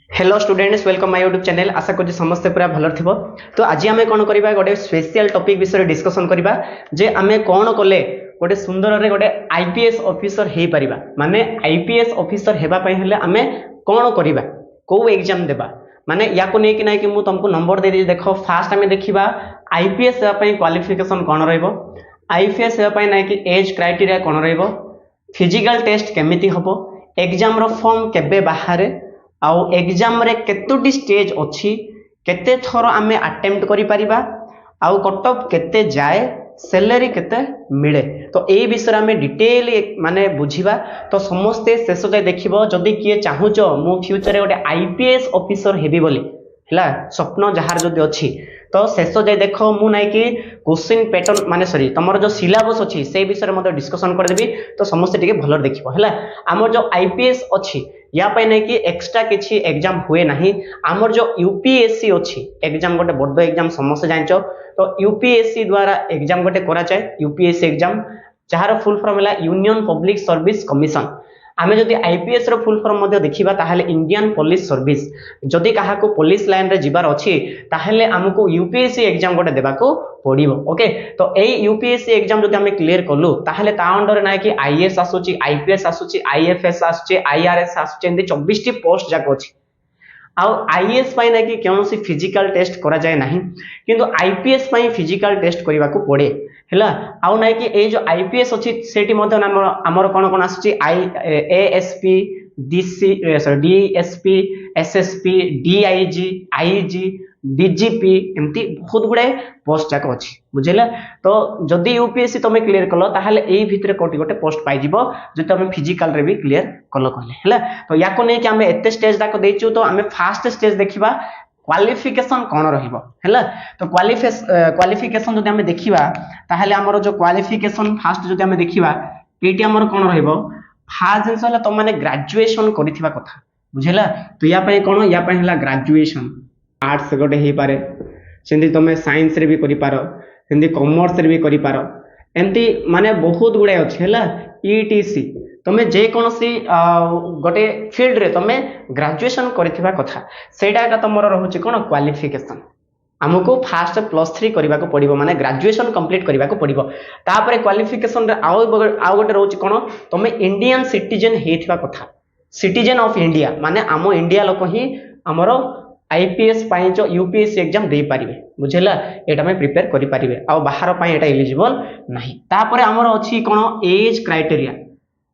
Hello students welcome my YouTube channel आशा करी समस्ते पूरा भल थी। तो आज आम कौन करवा गोटे स्पेशल टॉपिक विषय डिस्कशन करवा जे आम कौन कले गोटे सुंदर रे गोटे आईपीएस ऑफिसर हो पार माने आईपीएस ऑफिसर हेबापई हेले आमे कौन करवा को एग्जाम देबा माने या को नहीं कि नहीं कि मु तुमको नंबर दे दी देखो फास्ट आम देखा आईपीएस हेबापई क्वालिफिकेशन कौन रहिबो आईपीएस हेबापई नहीं कि एज क्राइटेरिया कौन रहिबो फिजिकल टेस्ट केमिति हबो एग्जाम रो फॉर्म केबे बाहरे आउ एग्जाम रे केतोटी स्टेज अच्छी केते थर आमे अटेम्प्ट करि परिबा आउ कट ऑफ केते जाए सैलरी केते मिले तो ए विषय आमे डिटेल माने बुझिबा तो समस्ते शेष जाय देखिबो जदी किए चाहुचो मु फ्यूचर रे गोटे आईपीएस ऑफिसर हेबी बोली हला स्वप्न जहार जदी अछि तो शेष जाय देखो मु नाइ कि क्वेश्चन पैटर्न माने सॉरी तमर जो सिलेबस अछि से विषय मध्ये डिस्कशन कर देबी तो समस्ते टिके भलर देखिबो हला हमर जो आईपीएस अछि या पाई नहीं कि एक्स्ट्रा किसी एग्जाम हुए नहीं आमर जो यूपीएससी अच्छी एग्जाम गोटे बड़ एग्जाम समस्त जान तो यूपीएससी द्वारा एग्जाम गोटे करा जाए UPSC exam jar full form है यूनियन पब्लिक सर्विस कमिशन आमे जदि आईपीएस रो फुल फॉर्म मध्ये देखिबा ताहले इंडियन पुलिस सर्विस जदि काहा को पुलिस लाइन रे जिबार अछि ताहले हमको यूपीएससी एग्जाम गोटे देबाको पड़िबो ओके तो ए यूपीएससी एग्जाम जदि हमें क्लियर कलु ताहले ता अंडर ना कि आईएएस आसुची आईपीएस आसुची आईएफएस आसुची आईआरएस आसुची एंदी 24 टी पोस्ट जाक अछि आउ आईएएस पाई ना कि कौन फिजिकल टेस्ट करा जाए नहीं किंतु आईपीएस पाई फिजिकल टेस्ट करने को पड़े है आउ ना कि ए जो आईपीएस अच्छी सेठी मध्य आमर कौन कौन आसुची I ASP DC sorry DSP SSP DIG IG DGP एमती बहुत गुड़ाए पोस्ट जाक अच्छी बुझेला तो जदि यूपीएससी तुम क्लियर कल ताहले एई भितरे कोटी गोटे पोस्ट पाई जिवो जे तुम फिजिकल रे भी क्लियर कल कहले हैला तो याको नै कि हमें एते स्टेज तक देचू तो हमें फास्ट स्टेज देखिबा क्वालिफिकेशन कौन रहिबो हैला तो क्वालिफिकेशन जदि हमें देखिबा ताहले हमर जो क्वालिफिकेशन फास्ट जदि हमें देखिबा एटी हमर कौन रहिबो फास्ट जिंस होला तुम माने ग्रेजुएशन करिथिबा कथा बुझेला तो या पय कोन या पय हला ग्रेजुएशन आर्ट्स गोटे हो पारे सेमती तुम साइंस रे भी करि पारो सेमती कॉमर्स रे भी करि पारो एमती माने बहुत गुड़ाए अच्छे है ईटीसी तुम जेकोसी गोटे फील्ड रे तुम ग्रेजुएशन करिथिबा कथा सेटा तुम रोचे कौन क्वालिफिकेशन आमको फास्ट +3 करने को पड़ो माने ग्रेजुएशन कंप्लीट करने को पड़ो तापर क्वालिफिकेशन रे आउ गोटे रोचे कौन तुम इंडियन सिटीजन होइथिबा कथा सिटीजन ऑफ इंडिया माने आम इंडिया लोक ही आमर आईपीएस पाई जो यूपीएससी एग्जाम दे पारिबे बुझेला एटा में प्रिपेयर करि पारिबे आ बाहर पाई एटा एलिजिबल नाही तापर हमर अछि कोन एज क्राइटेरिया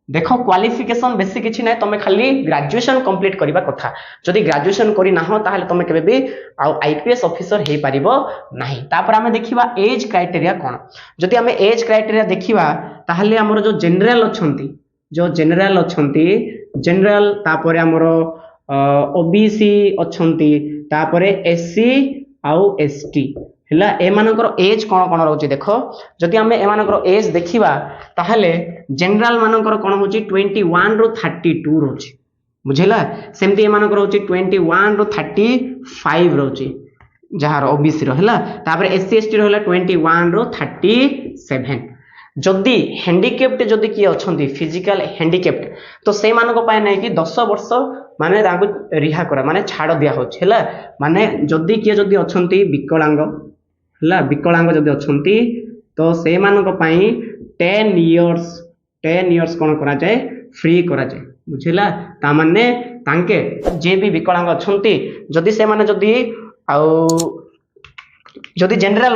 देखो क्वालिफिकेशन बेसी किछि नै तमे खाली ग्रेजुएशन कंप्लीट करबा कथा जदि ग्रेजुएशन करि ना हो ताहले तमे केबे भी आ आईपीएस ऑफिसर हे पारिबो नाही तापर हमें देखिबा एज क्राइटेरिया कोन जदि हमें एज क्राइटेरिया देखिबा ताहले हमर जो जनरल अछंती जनरल तापर हमर ओबीसी अच्छी तापर एससी आउ एसटी हैला एमानकर एज कौन कौन रोचे देख जदि आम एमानकर एज देखिबा ताहले जनरल मानकर कौन होची 21 रो 32 रोचे बुझेला सेमती एमानकर होची 21 रो 35 रोचे जहार ओबीसी रो हैला तापर एससी एसटी रो हैला 21 रो 37 जदि हैंडिकेप्ट जदि किए अच्छी फिजिकल हैंडिकेप्ट तो से मानक पाए नहीं कि 10 वर्ष माने ताको रिहा करा माने छाड़ दिया होछ हैला माने जदि किए जदि अच्छी विकलांग हैला विकलांग जदि अच्छी तो से मानक पाई 10 इयर्स कौन करा जाए फ्री करा जाए बुझिला ता माने तांके जे भी विकलांग अच्छी जदि से माने जदि आउ जदि जनरल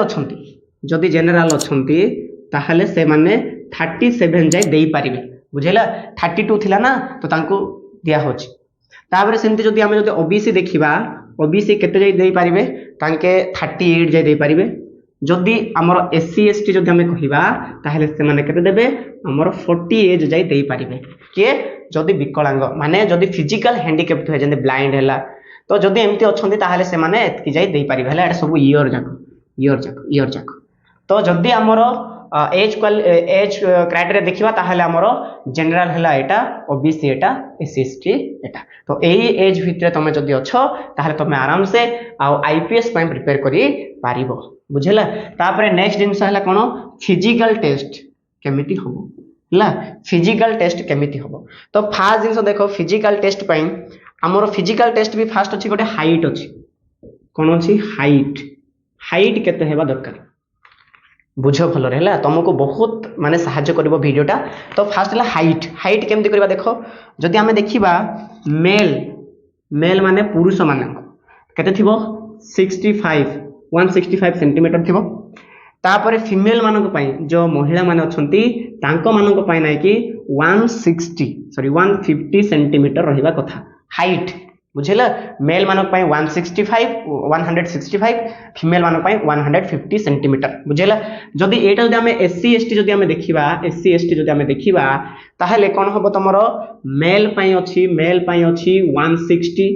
अच्छी ताहले से माने 37 जाए दे पारिबे बुझेला 32 थिला ना तो तांको दिया होछ ताबरे सेमती जदि हमें जदि ओबीसी देखिबा ओबीसी केते जाए दे पारिबे तांके 38 जाए दे पारिबे जदि हमर एससी एसटी जदि हमें कहिबा ताहले से माने केते देबे हमर 40 एज जाए दे पारिबे के जदि विकलांग माने जदि फिजिकल हैंडिकैप्ट है जंदे ब्लाइंड हैला तो जदि एमती अछंती ताहले से माने एतकी जाए दे पारिबे हैला एटा सब ईयर जाक तो जदि हमर एज क्राइटेरिया देखिबा ताहले हमर जनरल हैला एटा ओबीसी एटा एससी एसटी एटा तो एई एज भितरे तमे जदि अछो ताहले तमे आराम से आ आईपीएस पय प्रिपेयर करि पारिबो बुझेला तापर नेक्स्ट जिंस हैला कोन फिजिकल टेस्ट केमिति होबो हैला फिजिकल टेस्ट केमिति होबो तो फास्ट जिंस देखो फिजिकल टेस्ट पय आमर फिजिकल टेस्ट भी फास्ट अच्छी गोटे हाइट अच्छी कौन अच्छी हाइट हाइट केते हेबा दरकार बुझ भल है तुमको बहुत माने साहाଯ୍य कर भिडटा तो फास्ट है हाइट हाइट केमती करवा देख जदि आम देखा मेल मेल माने पुरुष मान केते थिबो 65 165 सेंटीमीटर थिबो तापर फीमेल मानक पई जो महिला माने अछंती तांको मानक पई नै कि 150 सेंटीमीटर रहिबा कथा हाइट बुझेला मेल मानक पई 165 फीमेल मानक पई 150 सेंटीमीटर बुझेला जदि एटा जदि हमें एससी एसटी जदि हमें देखिबा एससी एसटी जदि हमें देखिबा ताहेले कोन हबो तमरो मेल पई अछि 160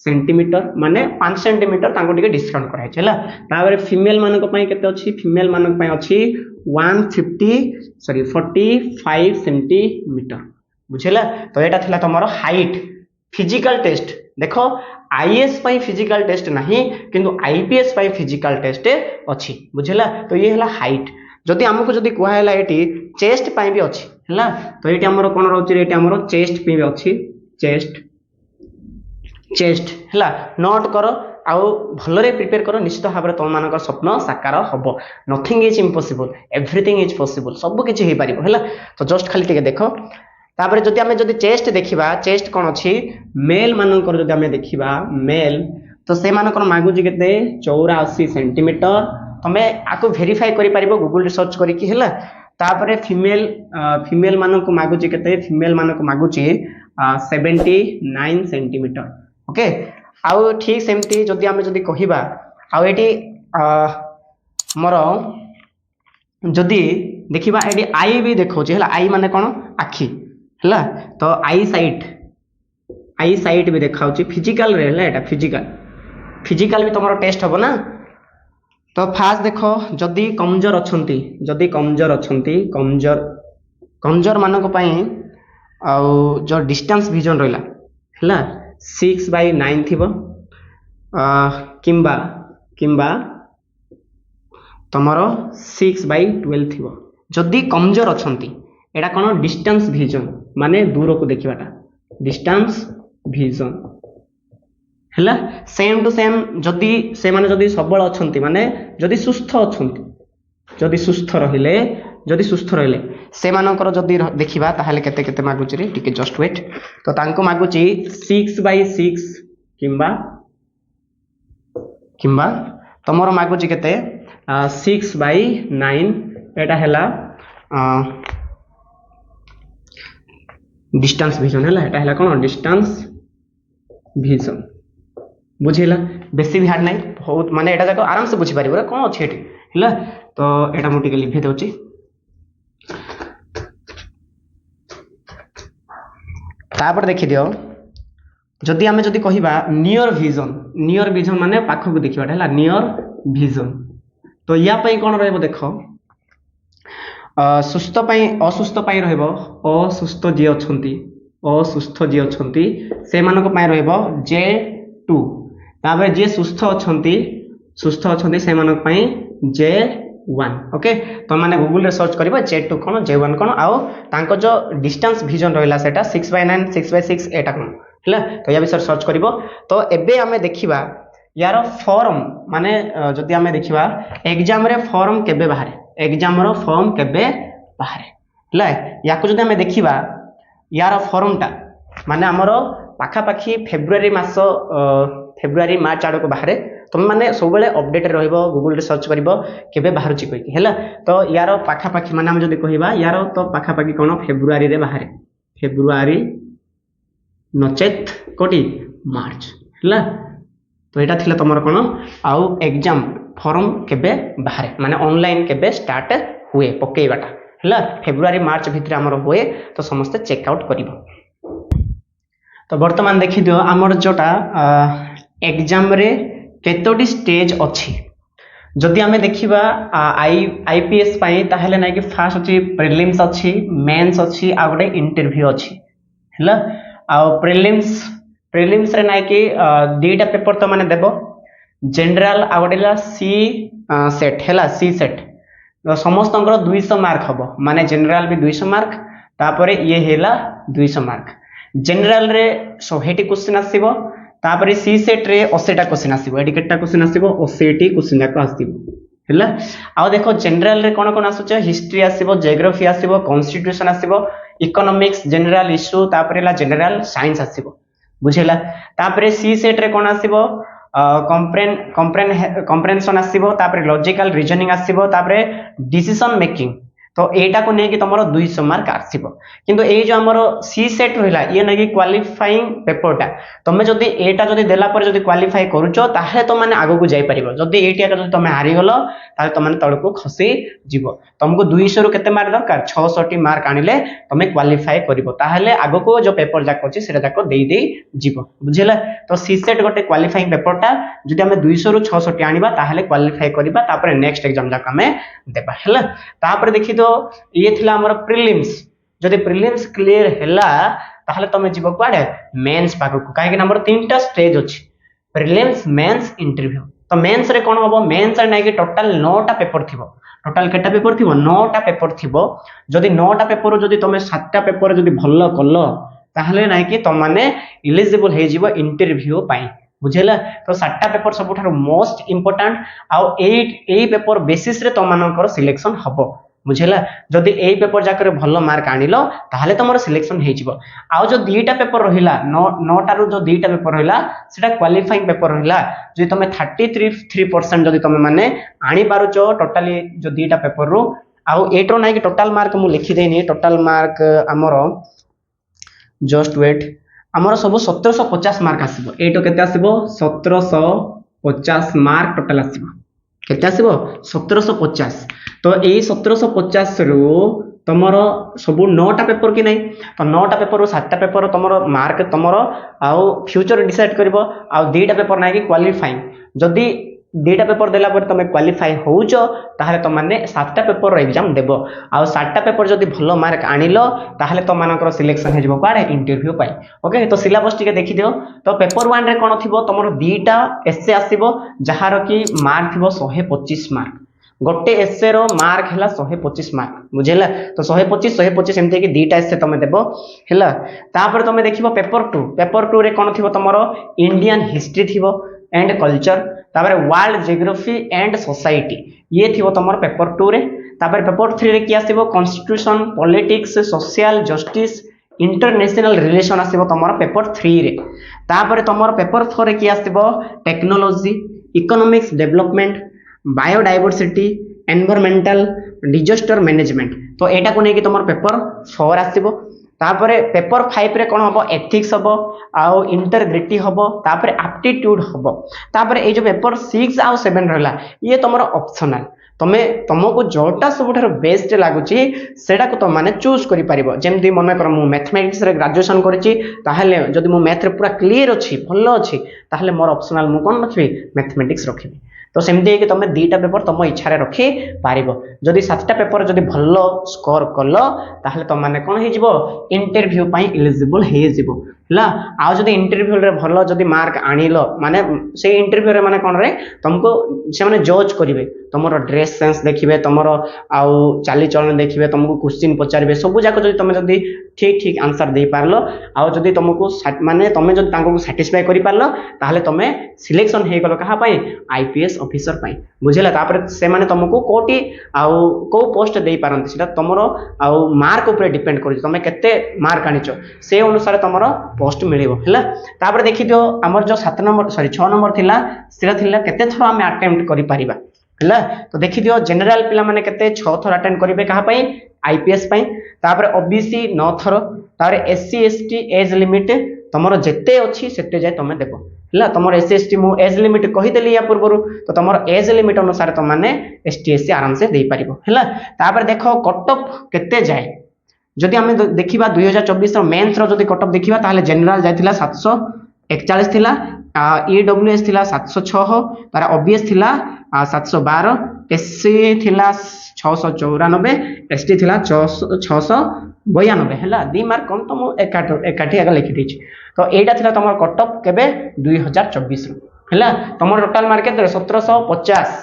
सेंटीमीटर माने 5 सेंटीमीटर तांको टिके डिस्काउंट कराय छला तापर फीमेल मानक पई केते अछि फीमेल मानक पई अछि 45 सेंटीमीटर बुझेला तो एटा थिला तमरो हाइट फिजिकल टेस्ट देखो आईएएस पई फिजिकल टेस्ट नहीं किंतु आईपीएस पई फिजिकल टेस्ट अछि बुझेला तो ये हला हाइट जदि हमको जदि कुहा हला एटी चेस्ट पई भी अछि हला तो एटी हमरो कोन रहउची एटी हमरो चेस्ट पई भी अछि चेस्ट चेस्ट हला नोट करो आउ भलरे प्रिपेयर करो निश्चित भाव तुम मान स्वप्न साकार हम nothing is impossible everything is possible सब किछि हे पारिबो हला तो जस्ट खाली टिके देखो तापर जदि आमे जदि चेस्ट देखिबा चेस्ट कोन अछि मेल मानकर जदि आमे देखिबा मेल तो से मानकर मागुजी केते 84 सेंटीमीटर तमे आको वेरीफाई करि पारिबो गूगल रे सर्च करि कि हला तापर फीमेल फीमेल मानको मागुची केते फीमेल मानको मागुची 79 सेंटीमीटर ओके आउ ठीक सेमती जदि आमे जदि कहिबा आउ एटी मोर जदि देखिबा एटी आई भी देखौ जे हला आई माने कोन आखी हला तो आई साइट भी देखाउ फिजिकल रे हला एटा फिजिकल भी तमरो टेस्ट हबो ना तो फास्ट देखो जदि कमजोर अछंती कमजोर मानक पई आउ जो डिस्टेंस विजन रहला हला 6/9 थिबो किंबा तमरो 6/12 थिबो जदि कमजोर अछंती एटा कोन डिस्टेंस विजन माने दूर को देखिबाटा डिस्टेंस विजन हला सेम टू सेम जदि से माने जदि सबल अछंती माने जदि सुस्थ रहिले से मानकर जदि देखिबा ताहाले केते केते मागुची रे टिके जस्ट वेट तो तांको मागुची 6/6 किंबा तमरो मागुची केते 6/9 एटा हला डिस्टेंस विजन है एटा हला कोन डिस्टेंस विजन बुझिला बेसी भी हार्ड नहीं बहुत माने एटा जाको आराम से बुझी पारिबो कोन अछि एठी हला तो एटा मु टिके लिखि देउची तापर देखि दियो जदि आमे जदि कहिबा नियर विजन माने पाखो को देखिबाटा हला नियर विजन तो या पई कोन रहबो देखो सुस्थ पई असुस्थ पई रहबो असुस्थ जे अछंती से मानको पई रहबो J2 तापर जे सुस्थ अछंती से मानको पई J1 ओके तो माने गूगल रे सर्च करबा J2 कोन J1 कोन आउ तांको जो डिस्टेंस विजन रहला सेटा 6/9 6/6 एटा कोन हला तो या विषय सर्च करबो तो एबे हमें देखिबा यार फॉर्म माने जदि हमें देखिबा एग्जाम रे फॉर्म केबे बाहरे हला याको जदि हमें देखिबा यार फॉर्म टा माने हमरो पाखा पाखी फेब्रुआरी मार्च आड़ को बाहरे तुम माने सब बेले अपडेट रहइबो गूगल रे सर्च करिवो केबे बाहरची कहि हला तो यार पाखा पाखी माने हम जदि कहिबा यार तो पाखा पाखी कोन फेब्रुआरी रे बाहरे फेब्रुआरी नचेत कोटी मार्च हला तो एटा थिला तमरो कोन आउ एग्जाम फॉर्म केबे बाहरे माने ऑनलाइन केबे स्टार्ट हुए पकेइबाटा हला फेब्रुआरी मार्च भितर हमर हुए तो समस्त चेक आउट करिवो तो वर्तमान देखि दियो हमर जोटा एग्जाम रे केतोटी स्टेज अछि जदि हमें देखिबा आईपीएस पई ताहेले नै कि फास्ट अछि प्रीलिम्स अछि मेंस अछि आ गोटे इंटरव्यू अछि हला आ प्रीलिम्स रे नै कि दुईटा पेपर तो माने देबो जनरल आ गोटेला सी सेट हला सी सेट समस्त 200 मार्क हबो माने जनरल भी 200 मार्क तापरे ये हेला 200 मार्क जनरल रे 100टी क्वेश्चन आसीबो तापर सी सेट रे 80टा क्वेश्चन आसीबो एडी केटा क्वेश्चन आसीबो 80टी क्वेश्चन जाक आसीबो हैला आ देखो जनरल रे कोन कोन आसुछ हिस्ट्री आसीबो ज्योग्राफी आसीबो कॉन्स्टिट्यूशन आसीबो इकोनॉमिक्स जनरल इश्यू तापर ला जनरल साइंस आसीबो बुझेला तापर सी सेट रे कोन आसीबो कॉम्प्रेहेंशन आसीबो तापर लॉजिकल रीजनिंग आसीबो तापर डिसीजन मेकिंग तो एटा को नहीं कि तुम 200 मार्क आसीबो किंतु ए जो हमरो सी सेट रहिला ये नहीं कि क्वालिफाइंग पेपरटा तुम जदि एटा जदि देला पर जदि क्वालिफाई करूचो ताहे तो माने आगो को जाई परिबो जदि एटा जदि तुम हारि गलो ताहे तो माने तळको खसी जीवो तुमको 200 रु केते मार्क दरकार 600 मार्क आनिले तुम क्वालिफाई करिवो ताहेले आगो को जो पेपर जाक अछि सेटा जाक देई देई जीवो बुझिला तो सी सेट गोटे क्वालिफाइंग पेपरटा जदि हमें 200 रु 600 आनिबा ताहेले क्वालिफाई करिबा तापर नेक्स्ट एग्जाम जाक हमें देबा हैला तापर देखि तो ये थिला हमर प्रीलिम्स जदि प्रीलिम्स क्लियर हैला ताहले तमे जीव कुआडे मेंस पाको काहे कि नंबर 3टा स्टेज अछि प्रीलिम्स मेंस इंटरव्यू तो मेंस रे कोन होबो मेंस रे नै कि टोटल 9टा पेपर थिबो टोटल केटा पेपर थिबो 9टा पेपर थिबो जदि 9टा पेपर जदि तमे 7टा पेपर जदि भल्लो करलो ताहले नै कि तम माने एलिजिबल हे जीवो इंटरव्यू पाई बुझेला तो 7टा पेपर सबठार मोस्ट इंपोर्टेंट आ एई पेपर बेसिस रे तम मानकर सिलेक्शन हबो बुझेला जदि एई पेपर जाकर भलो मार्क आनिलो ताहले तमरो सिलेक्शन हे जिवो आ जो दुईटा पेपर रहिला 9टा रु जो दुईटा पेपर रहिला सेटा क्वालिफाइंग पेपर रहिला जे तमे 33% जदि तमे माने आनी पारुचो टोटली जो दुईटा पेपर रु आ एटरो नै कि टोटल मार्क मु लिखि देनी टोटल मार्क हमरो जस्ट वेट हमरो सब 1750 मार्क आसीबो एटो केते आसीबो 1750 मार्क टोटल आसीबो केते आसीबो 1750 तो यही 1750 रु तमरो सब 9टा पेपर कि नहीं तो 9टा पेपर 7टा पेपर तमरो मार्क तमरो आउ फ्यूचर डिसाइड करबो आउ 2टा पेपर नै कि क्वालिफाइंग जदी 2टा पेपर देला पर तमे क्वालिफाई होउचो ताहले त माने 7टा पेपर रो एग्जाम देबो आउ 7टा पेपर जदी भलो मार्क आनिलो ताहले त मानकर सिलेक्शन हे जबो काडे इंटरव्यू पाई ओके तो सिलेबस टिके देखि दियो तो पेपर 1 रे कोन थिबो तमरो 2टा एसए आसीबो जहार की मार्क थिबो 125 मार्क गोटे एसए रो मार्क हैला 125 मार्क बुझेला तो 125 एमते कि 2टा एसए तमे देबो हैला तापर तमे देखिबो पेपर 2 रे कोन थिबो तमरो इंडियन हिस्ट्री थिबो एंड कल्चर तापर वर्ल्ड ज्योग्राफी एंड सोसाइटी ये थिबो तमरो पेपर 2 रे तापर पेपर 3 रे कि आसीबो constitution politics social justice international relation आसीबो तमरो पेपर 3 रे तापर तमरो पेपर 4 रे कि आसीबो technology economics development biodiversity environmental disaster management तो एटा को नेकी तमरो पेपर 4 आसीबो तापर पेपर 5 रे कोन हबो एथिक्स हबो आउ इंटीग्रिटी हबो तापर एप्टीट्यूड हबो तापर ए जो पेपर 6 आउ 7 रहला ये तमरो ऑप्शनल तमे तुमको जोटा सबुठार बेस्ट लागुची सेटा को तुम माने चूज करि परिबो जेमति मन कर मु मैथमेटिक्स रे ग्रेजुएशन करिची ताहले जदि मु मैथ रे पूरा क्लियर अछि भलो अछि ताहले मोर ऑप्शनल मु कोन रखबी मैथमेटिक्स रखबी तो सेमती कि तुम 2टा पेपर तुम इच्छा रे रखि पारिबो जदि 7टा पेपर जदि भलो स्कोर करलो ताहले तुम माने कोन हे जिवो इंटरव्यू पई एलिजिबल हे जिवो ला आ जदि इंटरव्यू रे भलो जदि मार्क आनिलो माने से इंटरव्यू रे माने कोन रे तुमको से माने जज करिवे तमरो ड्रेस सेंस देखिबे तमरो आउ चाली चलन देखिबे तुमको क्वेश्चन पचारिबे सब जाको जदि तुम जदि ठीक ठीक आंसर दे पारलो आउ जदि तुमको माने तुम जदि तांको सैटिस्फाई करि पारलो ताहले तुमे सिलेक्शन हे गलो कहा पई आईपीएस ऑफिसर पई बुझिला तापर से माने तुमको कोटी आउ को पोस्ट दे पारंती सेटा तमरो आउ मार्क ऊपर डिपेंड करि तुमे केते मार्क आनिचो से अनुसार तमरो पोस्ट मिलिबो हैला तापर देखि दियो हमर जो 7 नंबर सॉरी 6 नंबर थिला सेटा थिला केते थरो हमें अटेम्प्ट करि पारिबा हैला तो देखि दियो जनरल पिला माने केते 6 थरो अटेम्प्ट करिवे कहा पई आईपीएस पई तापर ओबीसी 9 थरो तापर एससी एसटी एज लिमिट तमरो जेते अछि सेते जाय तमे देखो हैला तमरो एससी एसटी मु एज लिमिट कहि देली या पूर्वरु तो तमरो एज लिमिट अनुसार त माने एसटी एससी आराम से देई पारिबो हैला तापर देखो कट ऑफ केते जाय जदि हमें देखिबा 2024 रो मेंस रो जदि कट ऑफ देखिबा ताले जनरल जायतिला 741 थिला ईडब्ल्यूएस थिला 706 तार ओबीएस थिला 712 एससी थिला 694 एसटी थिला 692 हैला 2 मार्क कम तो मु एकाठी आगे लिखि दिछि तो एटा थिला तमर कट ऑफ केबे 2024 रो हैला तमर टोटल मार्क केते 1750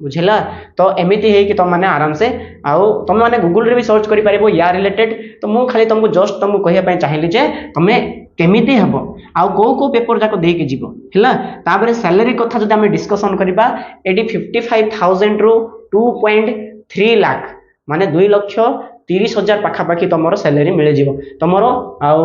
बुझेला। तो एमती है कि तुम मैंने आराम से आउ तुम मैंने गूगल रे भी सर्च कर पारिबो या रिलेटेड। तो मु खाली तुमको जस्ट तुमको कहया पय चाहिली जे तुमे केमिति हबो आउ को पेपर जाको दे के जीवो हैला। ताबरे सैलरी कथा जदि हम डिस्कशन करबा एडी 55,000 रु 2.3 लाख माने 2,30,000 पाखापाखि तुमर सैलरी मिल जीवो तुमर आउ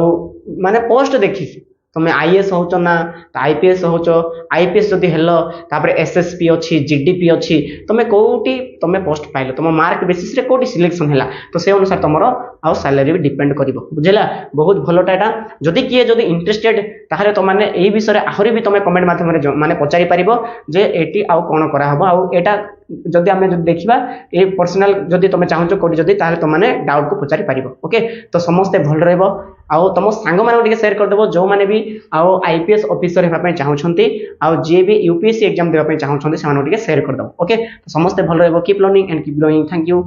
माने पोस्ट देखि तुम आईएएस होच ना आईपीएस होच आईपीएस जदि हेलो तापर एसएसपी अच्छी जीडीपी अच्छी तुम कोटी तुम पोस्ट पाइल तुम मार्क बेसिस रे कोटी सिलेक्शन हैला तो से अनुसार तुमर आउ सैलरी भी डिपेंड करिवो बुझेला। बहुत भलोटा एटा जदि किए जदि इंटरेस्टेड ताहले तो माने एई विषय रे आहुरी भी तुम कमेंट माध्यम रे माने पचारि पारिबो जे एटी आउ कोन करा हबो आउ एटा जदि आमे जदि देखिबा ए पर्सनल जदि तुम चाहूचो कोडी जदि ताहले तुम माने डाउट को पचारि पारिबो। ओके तो समस्त भल रहबो आउ तुम सांग माने टिके शेयर कर देबो जो माने भी आउ आईपीएस ऑफिसर हेबा पय चाहूछंती आउ जे भी यूपीएससी एग्जाम देबा पय चाहूछंती से माने टिके शेयर कर दो। ओके तो समस्त भल रहबो keep learning and keep growing. Thank you.